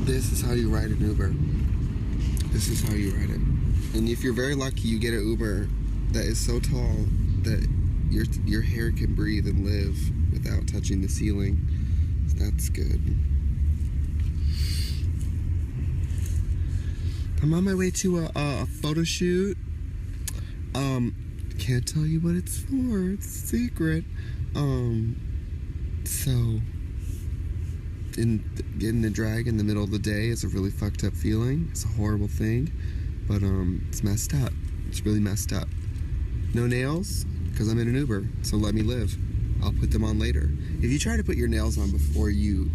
This is how you ride an Uber. This is how you ride it. And if you're very lucky, you get an Uber that is so tall that your hair can breathe and live without touching the ceiling. That's good. I'm on my way to a photo shoot. Can't tell you what it's for. It's a secret. So getting the drag in the middle of the day is a really fucked up feeling. It's a horrible thing, but it's messed up. It's really messed up. No nails, because I'm in an Uber, so let me live. I'll put them on later. If you try to put your nails on before you,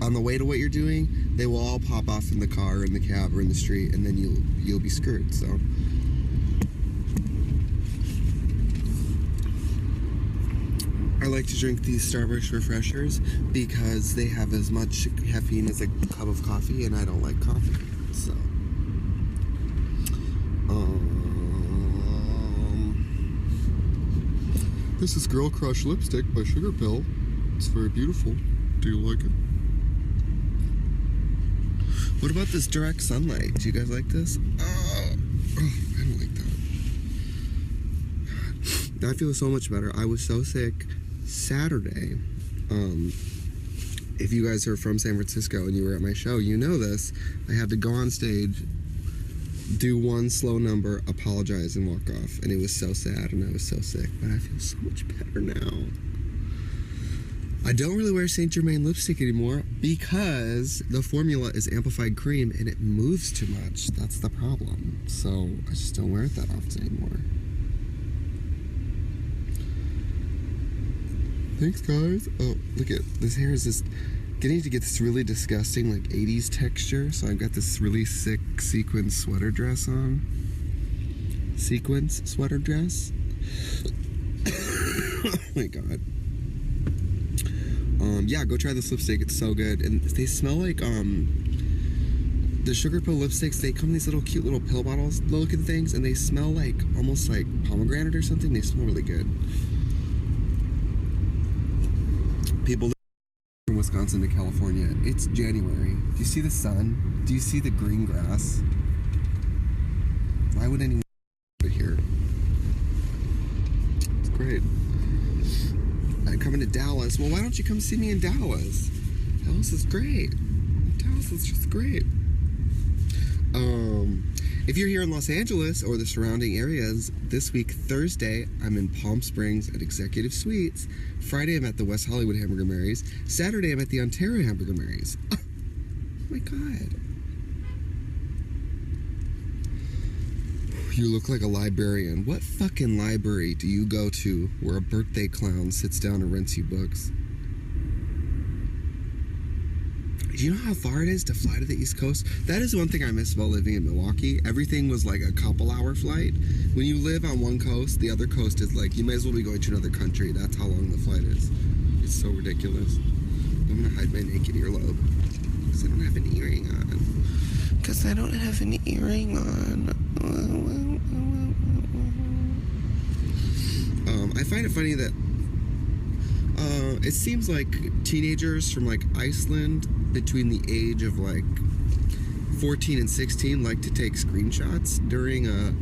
on the way to what you're doing, they will all pop off in the car, or in the cab, or in the street, and then you'll be screwed, so. I like to drink these Starbucks refreshers because they have as much caffeine as a cup of coffee, and I don't like coffee, so. This is Girl Crush Lipstick by Sugar Pill. It's very beautiful. Do you like it? What about this direct sunlight? Do you guys like this? Oh, I don't like that. God. I feel so much better. I was so sick Saturday. If you guys are from San Francisco and you were at my show, you know this. I had to go on stage, do one slow number, apologize, and walk off. And it was so sad, and I was so sick. But I feel so much better now. I don't really wear Saint Germain lipstick anymore because the formula is amplified cream and it moves too much. That's the problem. So I just don't wear it that often anymore. Thanks, guys. Oh, look at this hair is just getting to get this really disgusting like 80s texture. So I've got this really sick sequin sweater dress on. Sequins sweater dress. Oh my god. Yeah, go try this lipstick. It's so good. And they smell like the Sugar Pill lipsticks. They come in these little cute little pill bottles looking things, and they smell like almost like pomegranate or something. They smell really good. People from Wisconsin to California. It's January. Do you see the sun? Do you see the green grass? Why would anyone put it here? It's great. I'm coming to Dallas. Well, why don't you come see me in Dallas? Dallas is great. Dallas is just great. If you're here in Los Angeles or the surrounding areas, this week, Thursday, I'm in Palm Springs at Executive Suites. Friday, I'm at the West Hollywood Hamburger Mary's. Saturday, I'm at the Ontario Hamburger Mary's. Oh my god. You look like a librarian. What fucking library do you go to where a birthday clown sits down and rents you books? Do you know how far it is to fly to the East Coast? That is one thing I miss about living in Milwaukee. Everything was like a couple-hour flight. When you live on one coast, the other coast is like, you may as well be going to another country. That's how long the flight is. It's so ridiculous. I'm gonna hide my naked earlobe. Because I don't have an earring on. Because I don't have an earring on. I find it funny that it seems like teenagers from like Iceland between the age of like 14 and 16 like to take screenshots during a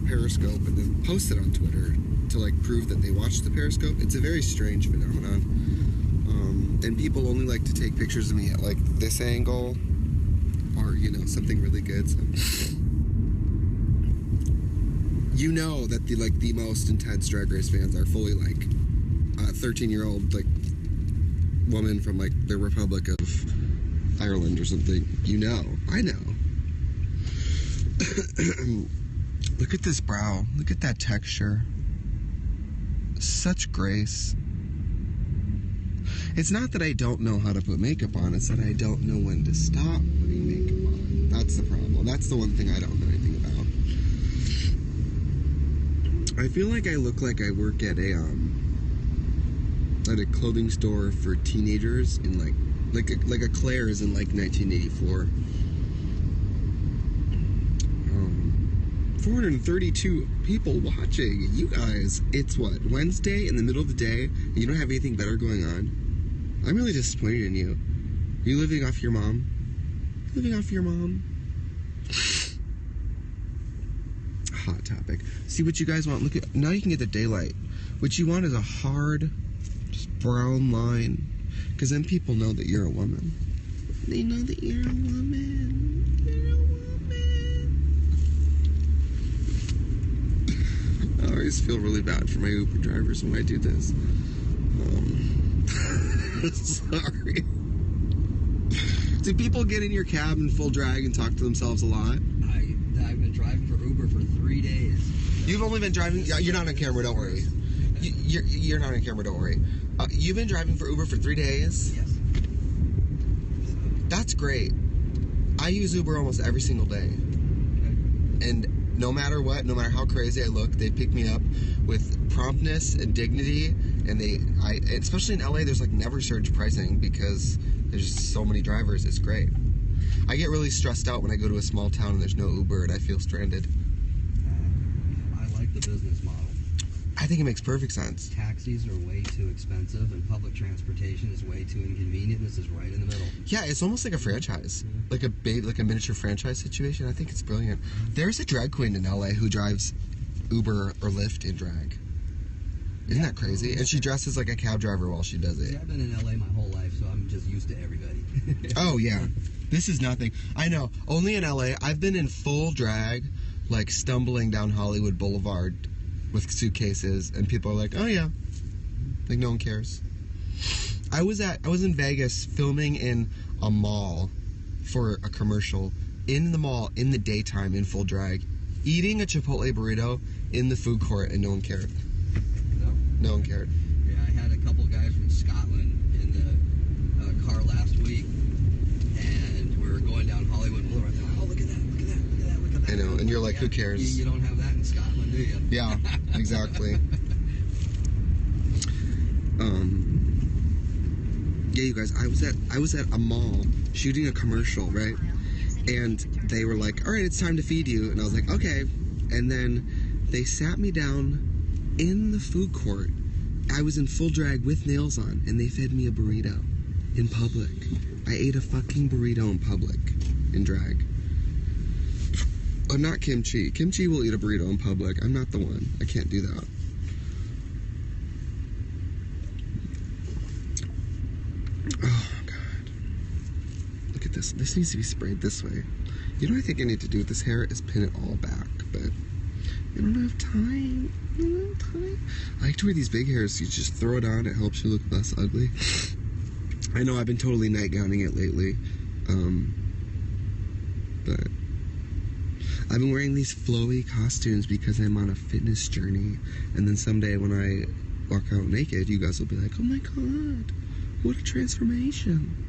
periscope and then post it on Twitter to like prove that they watched the periscope. It's a very strange phenomenon. And people only like to take pictures of me at like this angle or, you know, something really good. So you know that the most intense Drag Race fans are fully like a 13-year-old like woman from like the Republic of Ireland or something. You know, I know. Look at this brow. Look at that texture. Such grace. It's not that I don't know how to put makeup on, it's that I don't know when to stop putting makeup on. That's the problem. That's the one thing I don't know anything about. I feel like I look like I work at a clothing store for teenagers in like a Claire's in like 1984. 432 people watching. You guys, it's what, Wednesday in the middle of the day, and you don't have anything better going on? I'm really disappointed in you. Are you living off your mom? Living off your mom? Hot topic. See what you guys want. Look at, now you can get the daylight. What you want is a hard, just brown line. Because then people know that you're a woman. They know that you're a woman. You're a woman. I always feel really bad for my Uber drivers when I do this. Sorry. Do people get in your cab in full drag and talk to themselves a lot? I've been driving for Uber for 3 days. You've only been driving... You're not on camera, don't worry. You're not on camera, don't worry. You've been driving for Uber for 3 days? Yes. That's great. I use Uber almost every single day. Okay. And no matter what, no matter how crazy I look, they pick me up with promptness and dignity. And especially in LA, there's like never surge pricing because there's just so many drivers. It's great. I get really stressed out when I go to a small town and there's no Uber and I feel stranded. I like the business model. I think it makes perfect sense. Taxis are way too expensive and public transportation is way too inconvenient. This is right in the middle. Yeah, it's almost like a franchise. Like a miniature franchise situation. I think it's brilliant. There's a drag queen in LA who drives Uber or Lyft in drag. Isn't that crazy? And she dresses like a cab driver while she does it. See, I've been in LA my whole life, so I'm just used to everybody. Oh, yeah. This is nothing. I know. Only in LA. I've been in full drag, like stumbling down Hollywood Boulevard with suitcases, and people are like, oh, yeah. Like, no one cares. I was in Vegas filming in a mall for a commercial, in the mall, in the daytime, in full drag, eating a Chipotle burrito in the food court, and no one cared. No one cared. Yeah, I had a couple of guys from Scotland in the car last week, and we were going down Hollywood Boulevard. They're like, oh, look at that, look at that, look at that, look at that. I know, and you're like, who cares? You don't have that in Scotland, do you? Yeah, exactly. Yeah, you guys, I was at a mall shooting a commercial, right? And they were like, all right, it's time to feed you. And I was like, okay. And then they sat me down in the food court. I was in full drag with nails on, and they fed me a burrito in public. I ate a fucking burrito in public in drag. I'm not Kimchi. Kimchi will eat a burrito in public. I'm not the one. I can't do that. Oh, God. Look at this. This needs to be sprayed this way. You know what I think I need to do with this hair is pin it all back, but I don't have time. I don't have time. I like to wear these big hairs. You just throw it on. It helps you look less ugly. I know I've been totally nightgowning it lately. But I've been wearing these flowy costumes because I'm on a fitness journey. And then someday when I walk out naked, you guys will be like, oh my God, what a transformation.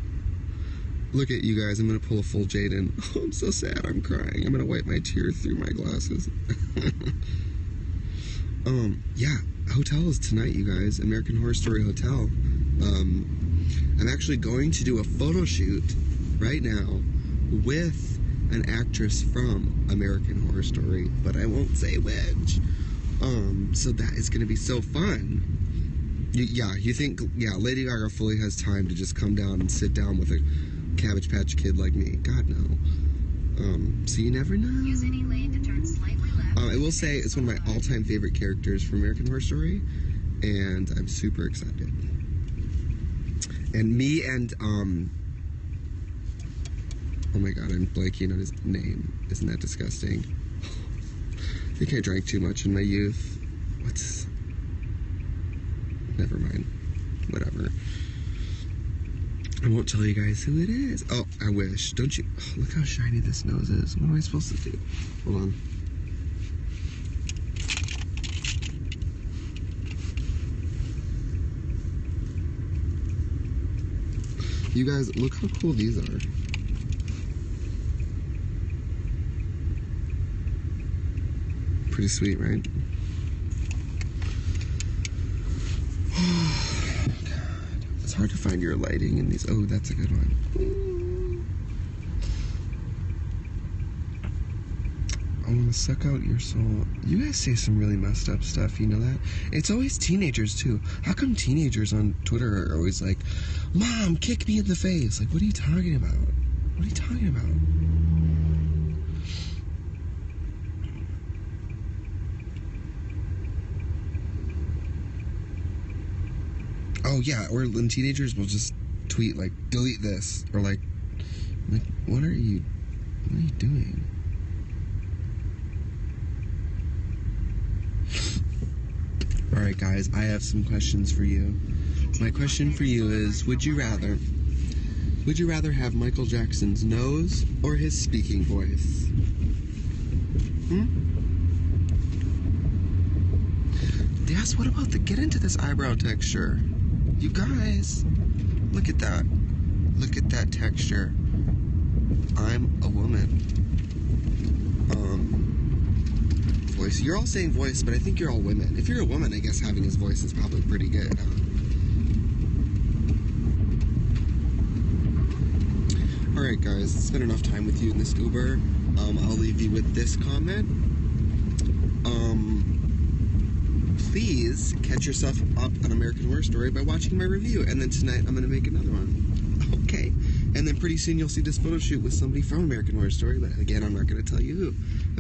Look at you guys. I'm going to pull a full Jaden. Oh, I'm so sad. I'm crying. I'm going to wipe my tears through my glasses. Yeah, hotels tonight, you guys. American Horror Story Hotel. I'm actually going to do a photo shoot right now with an actress from American Horror Story, but I won't say which. So that is going to be so fun. You think Lady Gaga fully has time to just come down and sit down with a Cabbage Patch Kid like me? God, no. So you never know. Use any lane to turn slightly left. I will say it's one of my all-time favorite characters from American Horror Story, and I'm super excited. And me and, oh my God, I'm blanking on his name. Isn't that disgusting? I think I drank too much in my youth. Never mind. Whatever. I won't tell you guys who it is. Oh, I wish. Don't you? Oh, look how shiny this nose is. What am I supposed to do? Hold on. You guys, look how cool these are. Pretty sweet, right? It's hard to find your lighting in these. Oh, that's a good one. Oh gonna suck out your soul. You guys say some really messed up stuff, you know that? It's always teenagers, too. How come teenagers on Twitter are always like, Mom, kick me in the face? Like, what are you talking about? What are you talking about? Oh, yeah, or then teenagers will just tweet, like, delete this. Or, like, what are you doing? Alright, guys, I have some questions for you. My question for you is, would you rather have Michael Jackson's nose or his speaking voice? Yes, what about get into this eyebrow texture? You guys, look at that. Look at that texture. I'm a woman. Voice. You're all saying voice, but I think you're all women. If you're a woman, I guess having his voice is probably pretty good. Alright guys, it's been enough time with you in this Uber. I'll leave you with this comment. Please catch yourself up on American Horror Story by watching my review. And then tonight I'm going to make another one. Okay. And then pretty soon you'll see this photo shoot with somebody from American Horror Story. But again, I'm not going to tell you who.